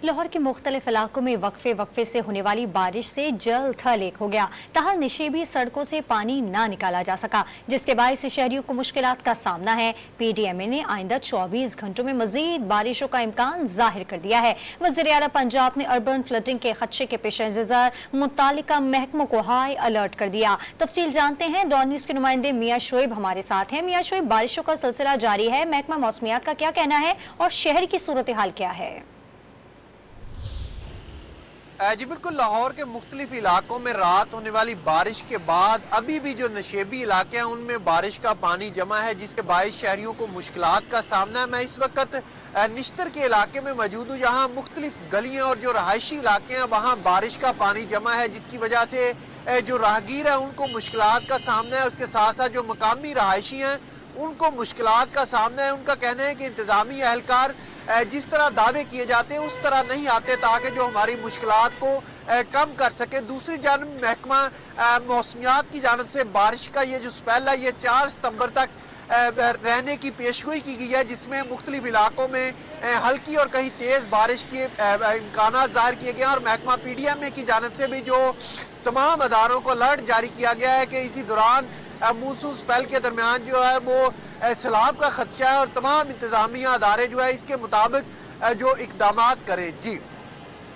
लाहौर के मुख्तलिफ इलाकों में वक्फे वक्फे से होने वाली बारिश से जल थल एक हो गया। ताहल निशेबी सड़कों से पानी ना निकाला जा सका, जिसके बायस शहरियों को मुश्किलात का सामना है। PDMA ने आइंदा 24 घंटों में मजीद बारिशों का इम्कान जाहिर कर दिया है। वज़ीर आला पंजाब ने अर्बन फ्लडिंग के खदशे के पेश नज़र मुत्तालिका महकमों को हाई अलर्ट कर दिया। तफसील जानते हैं, डॉन न्यूज़ के नुमाइंदे मियां शोएब हमारे साथ हैं। मियां शोएब, बारिशों का सिलसिला जारी है, महकमा मौसमियात का क्या कहना है और शहर की सूरत हाल क्या है? जी बिल्कुल, लाहौर के मुख्तलिफ इलाकों में रात होने वाली बारिश के बाद अभी भी जो नशेबी इलाके हैं उनमें बारिश का पानी जमा है, जिसके बायस शहरियों को मुश्किलात का सामना है। मैं इस वक्त निश्तर के इलाके में मौजूद हूँ, जहाँ मुख्तलिफ गलियाँ और जो रहायशी इलाके हैं वहाँ बारिश का पानी जमा है, जिसकी वजह से जो राहगीर हैं उनको मुश्किलात का सामना है। उसके साथ साथ जो मकामी रहायशी हैं उनको मुश्किलात का सामना है। उनका कहना है कि इंतजामी एहलकार जिस तरह दावे किए जाते हैं उस तरह नहीं आते ताकि जो हमारी मुश्किलात को कम कर सके। दूसरी जानब महकमा मौसमियात की जानब से बारिश का ये जो स्पेल है ये 4 सितंबर तक रहने की पेशगोई की गई है, जिसमें मुख्तलिफ इलाकों में हल्की और कहीं तेज़ बारिश के इम्कान जाहिर किए गए हैं। और महकमा PDMA की जानब से भी जो तमाम अदारों को अलर्ट जारी किया गया है कि इसी दौरान मानसून स्पेल के दरमियान जो है वो सैलाब का खदशा है और तमाम इंतजामिया अदारे जो है इसके मुताबिक जो इकदाम करें। जी।